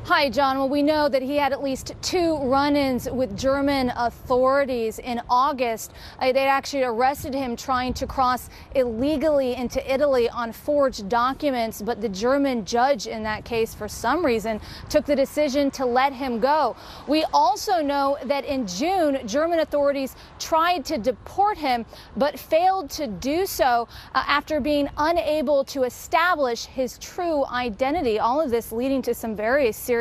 Hi, John. Well, we know that he had at least 2 run-ins with German authorities in August. They'd actually arrested him trying to cross illegally into Italy on forged documents, but the German judge in that case, for some reason, took the decision to let him go. We also know that in June, German authorities tried to deport him, but failed to do so after being unable to establish his true identity. All of this leading to some very serious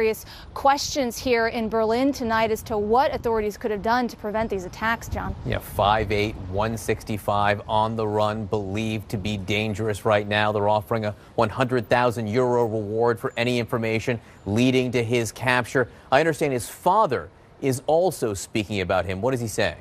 questions here in Berlin tonight as to what authorities could have done to prevent these attacks, John. Yeah, 5'8", 165, on the run, believed to be dangerous right now. They're offering a €100,000 reward for any information leading to his capture. I understand his father is also speaking about him. What is he saying?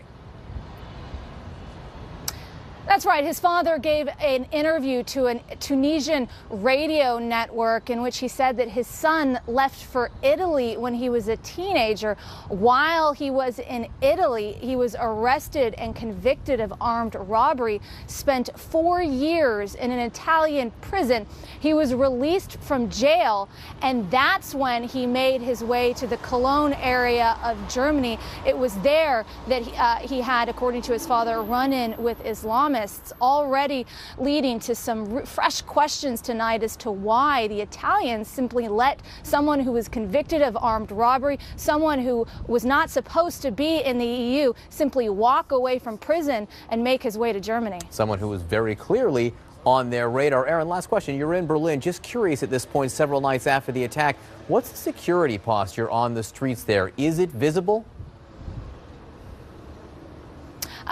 That's right. His father gave an interview to a Tunisian radio network in which he said that his son left for Italy when he was a teenager. While he was in Italy, he was arrested and convicted of armed robbery, spent 4 years in an Italian prison. He was released from jail, and that's when he made his way to the Cologne area of Germany. It was there that he had, according to his father, a run-in with Islamists, already leading to some fresh questions tonight as to why the Italians simply let someone who was convicted of armed robbery, someone who was not supposed to be in the EU, simply walk away from prison and make his way to Germany. Someone who was very clearly on their radar. Aaron, last question. You're in Berlin. Just curious at this point, several nights after the attack, what's the security posture on the streets there? Is it visible?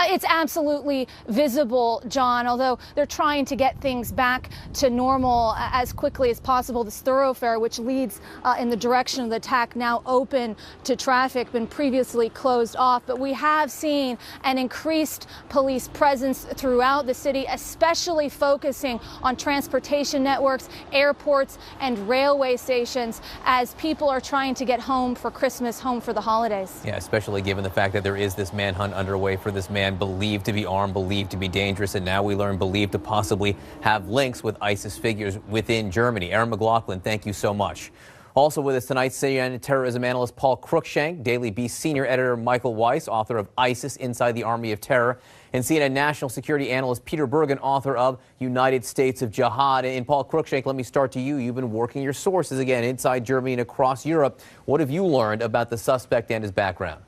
It's absolutely visible, John, although they're trying to get things back to normal as quickly as possible. This thoroughfare, which leads in the direction of the attack, now open to traffic, been previously closed off. But we have seen an increased police presence throughout the city, especially focusing on transportation networks, airports, and railway stations as people are trying to get home for Christmas, home for the holidays. Yeah, especially given the fact that there is this manhunt underway for this man believed to be armed, believed to be dangerous, and now we learn believed to possibly have links with ISIS figures within Germany. Aaron McLaughlin, thank you so much. Also with us tonight, CNN terrorism analyst Paul Cruikshank, Daily Beast senior editor Michael Weiss, author of ISIS Inside the Army of Terror, and CNN national security analyst Peter Bergen, author of United States of Jihad. And Paul Cruikshank, let me start to you. You've been working your sources again inside Germany and across Europe. What have you learned about the suspect and his background?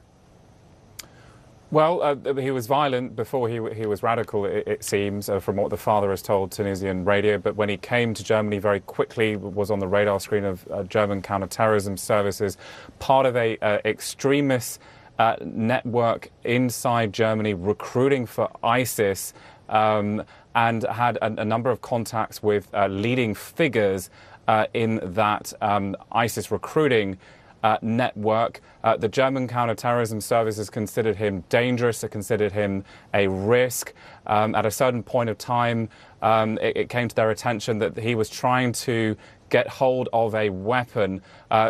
Well, he was violent before he was radical, it seems, from what the father has told Tunisian radio. But when he came to Germany, very quickly was on the radar screen of German counterterrorism services, part of a extremist network inside Germany recruiting for ISIS, and had a number of contacts with leading figures in that ISIS recruiting network. The German counterterrorism services considered him dangerous, they considered him a risk. At a certain point of time, it came to their attention that he was trying to get hold of a weapon.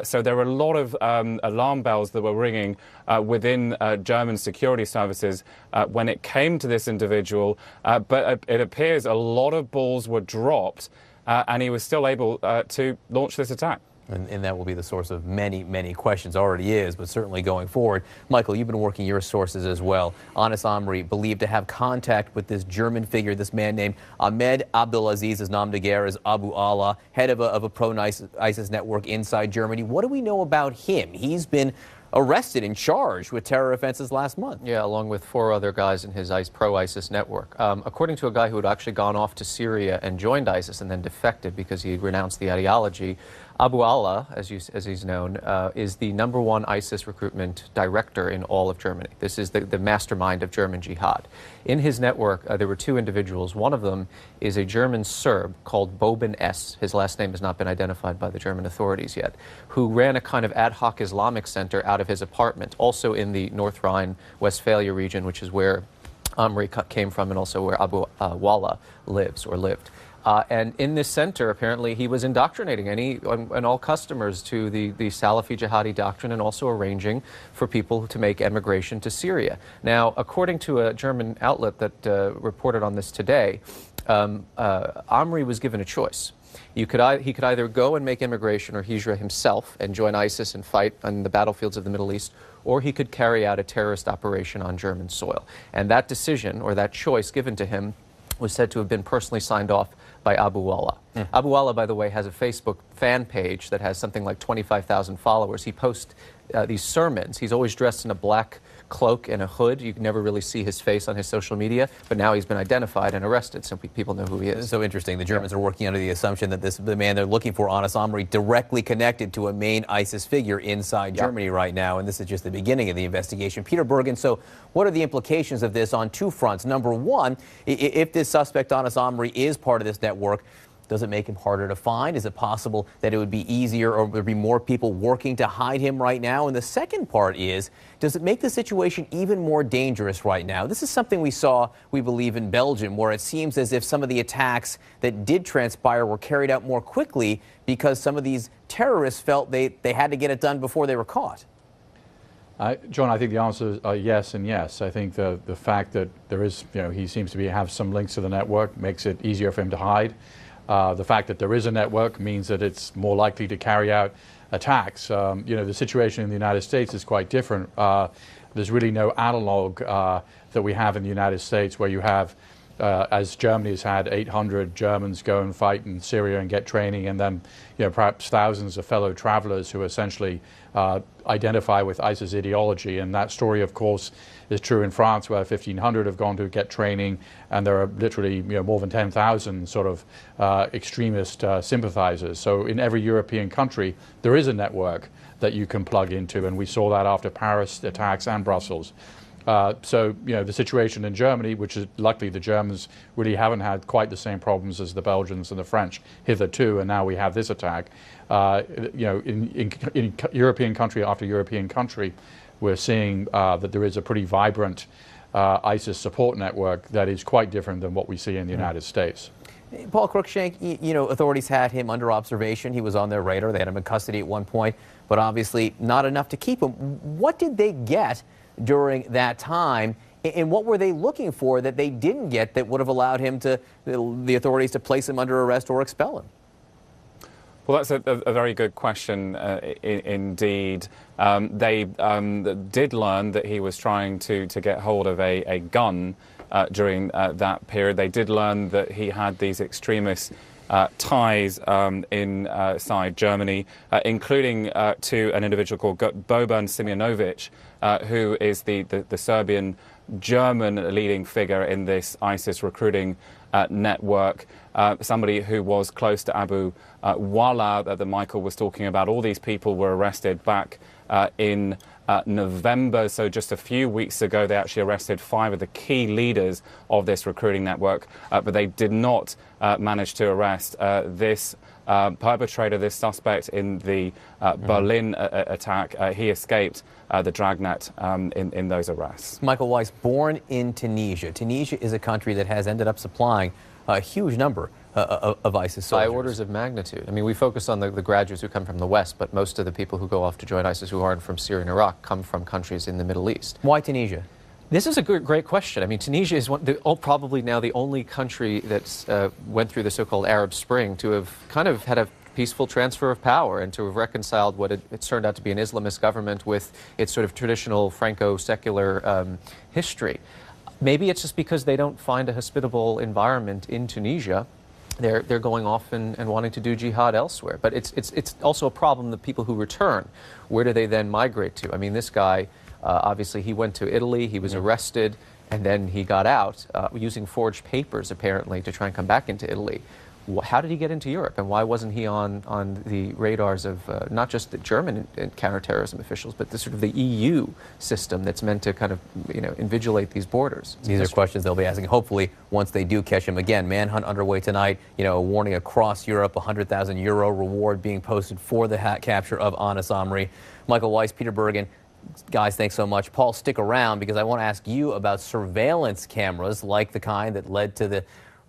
So there were a lot of alarm bells that were ringing within German security services when it came to this individual. But it appears a lot of balls were dropped and he was still able to launch this attack. And that will be the source of many, many questions, already is, but certainly going forward. Michael, you've been working your sources as well. Anas Amri, believed to have contact with this German figure, this man named Ahmed Abdulaziz, his nom de guerre is Abu Allah, head of a pro-ISIS network inside Germany. What do we know about him? He's been arrested and charged with terror offenses last month. Yeah, along with 4 other guys in his pro-ISIS network. According to a guy who had actually gone off to Syria and joined ISIS and then defected because he renounced the ideology, Abu Allah, as he's known, is the #1 ISIS recruitment director in all of Germany. This is the mastermind of German jihad. In his network, there were 2 individuals. One of them is a German Serb called Boban S. His last name has not been identified by the German authorities yet, who ran a kind of ad hoc Islamic center out of his apartment, also in the North Rhine-Westphalia region, which is where Amri came from and also where Abu Wallah lives or lived. And in this center, apparently, he was indoctrinating and all customers to the Salafi jihadi doctrine and also arranging for people to make emigration to Syria. Now, according to a German outlet that reported on this today, Amri was given a choice. he could either go and make immigration or hijra himself and join ISIS and fight on the battlefields of the Middle East, or he could carry out a terrorist operation on German soil. And that decision, or that choice given to him, was said to have been personally signed off by Abu Allah. Abu Allah, by the way, has a Facebook fan page that has something like 25,000 followers. He posts these sermons. He's always dressed in a black cloak and a hood. You can never really see his face on his social media, but now he's been identified and arrested, so people know who he is. So interesting. The Germans are working under the assumption that the man they're looking for, Anas Amri, directly connected to a main ISIS figure inside Germany right now, and this is just the beginning of the investigation. Peter Bergen, so what are the implications of this on two fronts? Number one, if this suspect, Anas Amri, is part of this network, does it make him harder to find? Is it possible that it would be easier or there'd be more people working to hide him right now? And the second part is, does it make the situation even more dangerous right now? This is something we saw, we believe, in Belgium, where it seems as if some of the attacks that did transpire were carried out more quickly because some of these terrorists felt they had to get it done before they were caught. John, I think the answer is yes and yes. I think the fact that there is, he seems to have some links to the network makes it easier for him to hide. The fact that there is a network means that it's more likely to carry out attacks. The situation in the United States is quite different. There's really no analog that we have in the United States where you have, as Germany has had 800 Germans go and fight in Syria and get training, and then perhaps thousands of fellow travelers who essentially identify with ISIS ideology. And that story, of course, is true in France, where 1,500 have gone to get training, and there are literally more than 10,000 sort of extremist sympathizers. So in every European country, there is a network that you can plug into, and we saw that after Paris attacks and Brussels. So the situation in Germany, which is luckily the Germans really haven't had quite the same problems as the Belgians and the French hitherto, and now we have this attack. In European country after European country, we're seeing that there is a pretty vibrant ISIS support network that is quite different than what we see in the United States. Paul Cruikshank, authorities had him under observation. He was on their radar. They had him in custody at one point, but obviously not enough to keep him. What did they get during that time, and what were they looking for that they didn't get that would have allowed him the authorities to place him under arrest or expel him? Well, that's a very good question indeed. They did learn that he was trying to get hold of a gun during that period. They did learn that he had these extremist ties inside Germany, including to an individual called Boban Simeonovic, who is the Serbian German leading figure in this ISIS recruiting network, somebody who was close to Abu Wala that Michael was talking about. All these people were arrested back in November, so just a few weeks ago they actually arrested 5 of the key leaders of this recruiting network, but they did not manage to arrest this perpetrator, this suspect in the Berlin attack. He escaped the dragnet in those arrests. Michael Weiss, born in Tunisia. Tunisia is a country that has ended up supplying a huge number of ISIS soldiers. By orders of magnitude. I mean, we focus on the graduates who come from the West, but most of the people who go off to join ISIS who aren't from Syria and Iraq come from countries in the Middle East. Why Tunisia? This is a great question. I mean, Tunisia is probably now the only country that's went through the so-called Arab Spring to have kind of had a peaceful transfer of power and to have reconciled what it turned out to be an Islamist government with its sort of traditional Franco-secular history. Maybe it's just because they don't find a hospitable environment in Tunisia. They're going off and wanting to do jihad elsewhere. But it's also a problem, the people who return. Where do they then migrate to? I mean, this guy, obviously, he went to Italy, he was arrested, and then he got out using forged papers, apparently, to try and come back into Italy. How did he get into Europe, and why wasn't he on the radars of not just the German counterterrorism officials, but the sort of the EU system that's meant to kind of invigilate these borders? These are questions they'll be asking. Hopefully, once they do catch him again, manhunt underway tonight. A warning across Europe, €100,000 reward being posted for the capture of Anas Amri. Michael Weiss, Peter Bergen. Guys, thanks so much. Paul, stick around because I want to ask you about surveillance cameras like the kind that led to the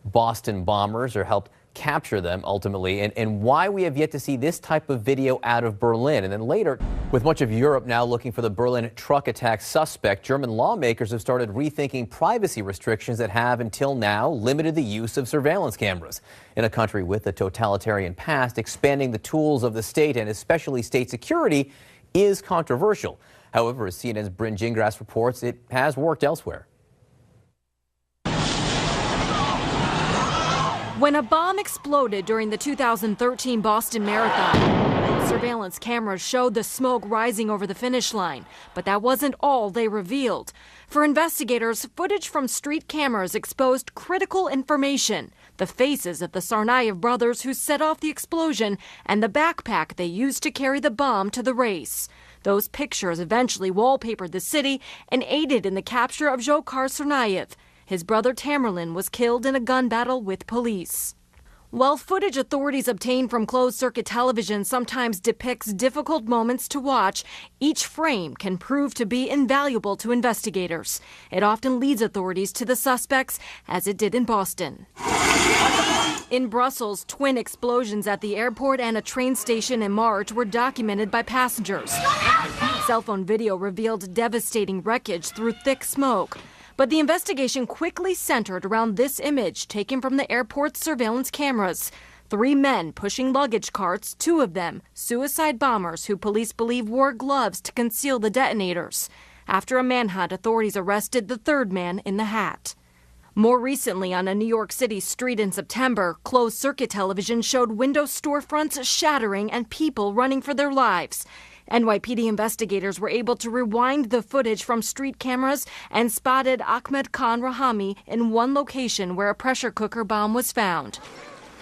Boston bombers or helped capture them ultimately, and why we have yet to see this type of video out of Berlin. And then later, With much of Europe now looking for the Berlin truck attack suspect, German lawmakers have started rethinking privacy restrictions that have until now limited the use of surveillance cameras. In a country with a totalitarian past, expanding the tools of the state and especially state security is controversial. However, as CNN's Bryn Gingras reports, it has worked elsewhere. When a bomb exploded during the 2013 Boston Marathon, surveillance cameras showed the smoke rising over the finish line. But that wasn't all they revealed. For investigators, footage from street cameras exposed critical information: the faces of the Tsarnaev brothers who set off the explosion and the backpack they used to carry the bomb to the race. Those pictures eventually wallpapered the city and aided in the capture of Dzhokhar Tsarnaev. His brother Tamerlan was killed in a gun battle with police. While footage authorities obtain from closed-circuit television sometimes depicts difficult moments to watch, each frame can prove to be invaluable to investigators. It often leads authorities to the suspects, as it did in Boston. In Brussels, twin explosions at the airport and a train station in March were documented by passengers. Cell phone video revealed devastating wreckage through thick smoke. But the investigation quickly centered around this image taken from the airport's surveillance cameras. 3 men pushing luggage carts, 2 of them suicide bombers who police believe wore gloves to conceal the detonators. After a manhunt, authorities arrested the 3rd man in the hat. More recently, on a New York City street in September, closed-circuit television showed window storefronts shattering and people running for their lives. NYPD investigators were able to rewind the footage from street cameras and spotted Ahmed Khan Rahami in one location where a pressure cooker bomb was found.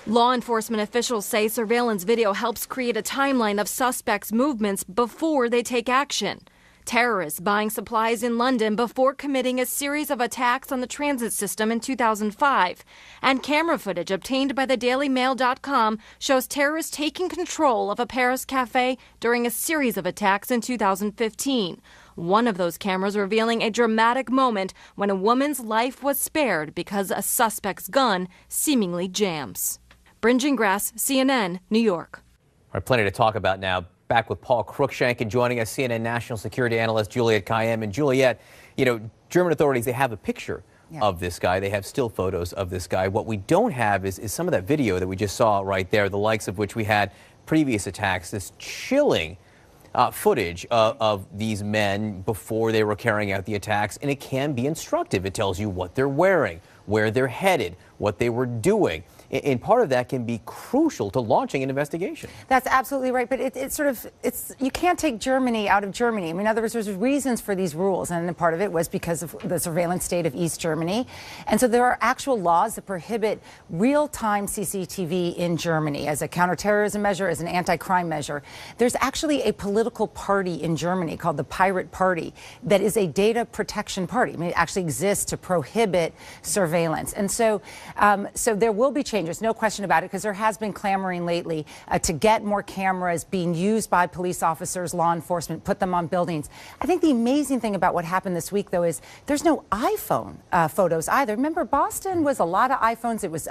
Law enforcement officials say surveillance video helps create a timeline of suspects' movements before they take action. Terrorists buying supplies in London before committing a series of attacks on the transit system in 2005. And camera footage obtained by the DailyMail.com shows terrorists taking control of a Paris cafe during a series of attacks in 2015. One of those cameras revealing a dramatic moment when a woman's life was spared because a suspect's gun seemingly jams. Bryn Gingras, CNN, New York. All right, plenty to talk about now. Back with Paul Cruikshank and joining us, CNN national security analyst Juliet Kayyem. And Juliet, you know, German authorities, they have a picture of this guy. They have still photos of this guy. What we don't have is some of that video that we just saw right there, the likes of which we had previous attacks, this chilling footage of these men before they were carrying out the attacks. And it can be instructive. It tells you what they're wearing, where they're headed, what they were doing. And part of that can be crucial to launching an investigation. That's absolutely right. But it's you can't take Germany out of Germany. I mean, in other words, there's reasons for these rules. And part of it was because of the surveillance state of East Germany. And so there are actual laws that prohibit real-time CCTV in Germany as a counterterrorism measure, as an anti-crime measure. There's actually a political party in Germany called the Pirate Party that is a data protection party. I mean, it actually exists to prohibit surveillance. And so, so there will be changes. No question about it, because there has been clamoring lately to get more cameras being used by police officers, law enforcement, put them on buildings. I think the amazing thing about what happened this week, though, is there's no iPhone photos either. Remember, Boston was a lot of iPhones. It was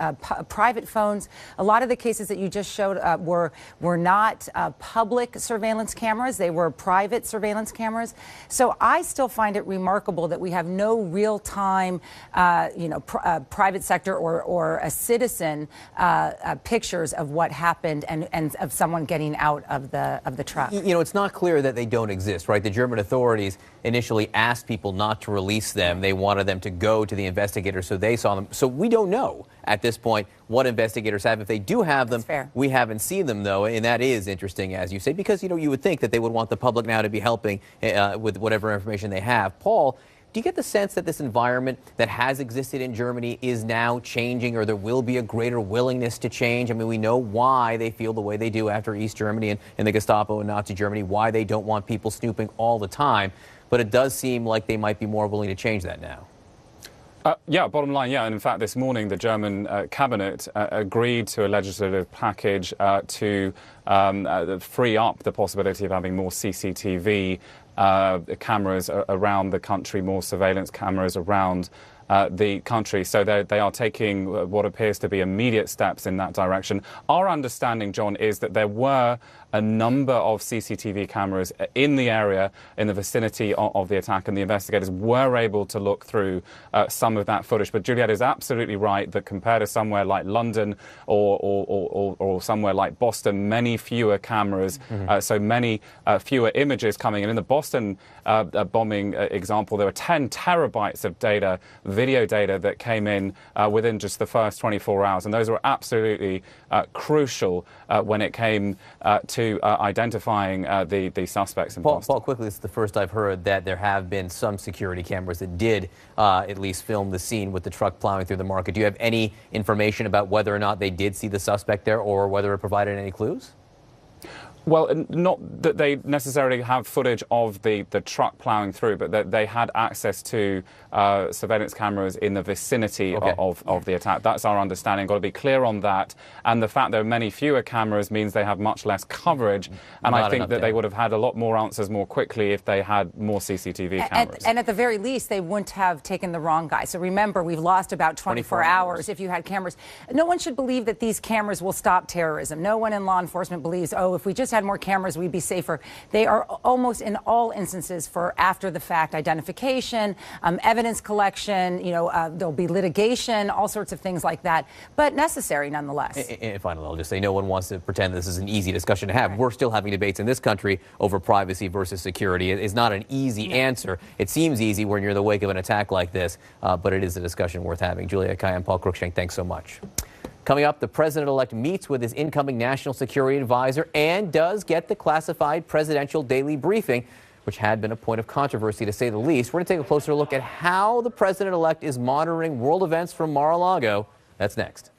private phones. A lot of the cases that you just showed were not public surveillance cameras. They were private surveillance cameras. So I still find it remarkable that we have no real-time, private sector or a citizen pictures of what happened and of someone getting out of the truck. You know, it's not clear that they don't exist, right? The German authorities initially asked people not to release them. They wanted them to go to the investigators so they saw them. So we don't know at this point what investigators have. If they do have them, we haven't seen them, though, and that is interesting, as you say, because, you know, you would think that they would want the public now to be helping with whatever information they have. Paul, do you get the sense that this environment that has existed in Germany is now changing, or there will be a greater willingness to change? I mean, we know why they feel the way they do after East Germany and the Gestapo and Nazi Germany, why they don't want people snooping all the time. But it does seem like they might be more willing to change that now. Bottom line, and in fact, this morning the German cabinet agreed to a legislative package to free up the possibility of having more CCTV cameras around the country, more surveillance cameras around the country. So they are taking what appears to be immediate steps in that direction. Our understanding, John, is that there were a number of CCTV cameras in the area, in the vicinity of the attack, and the investigators were able to look through some of that footage. But Juliet is absolutely right that compared to somewhere like London or somewhere like Boston, many fewer cameras, so many fewer images coming in. In the Boston bombing example, there were 10 terabytes of data, video data, that came in within just the first 24 hours. And those were absolutely crucial when it came to identifying the suspects in Boston. Paul, quickly, this is the first I've heard that there have been some security cameras that did at least film the scene with the truck plowing through the market. Do you have any information about whether or not they did see the suspect there, or whether it provided any clues? Well, not that they necessarily have footage of the truck plowing through, but that they had access to surveillance cameras in the vicinity of the attack. That's our understanding. Got to be clear on that. And the fact there are many fewer cameras means they have much less coverage. And I think that they would have had a lot more answers more quickly if they had more CCTV cameras. And at the very least, they wouldn't have taken the wrong guy. So remember, we've lost about 24 hours if you had cameras. No one should believe that these cameras will stop terrorism. No one in law enforcement believes, oh, if we just had more cameras, we'd be safer. They are almost in all instances for after-the-fact identification, evidence collection, there'll be litigation, all sorts of things like that, but necessary nonetheless. And finally, I'll just say no one wants to pretend this is an easy discussion to have. Right. We're still having debates in this country over privacy versus security. It's not an easy answer. It seems easy when you're in the wake of an attack like this, but it is a discussion worth having. Julia Kai and Paul Cruikshank, thanks so much. Coming up, the president-elect meets with his incoming national security advisor and does get the classified presidential daily briefing, which had been a point of controversy, to say the least. We're going to take a closer look at how the president-elect is monitoring world events from Mar-a-Lago. That's next.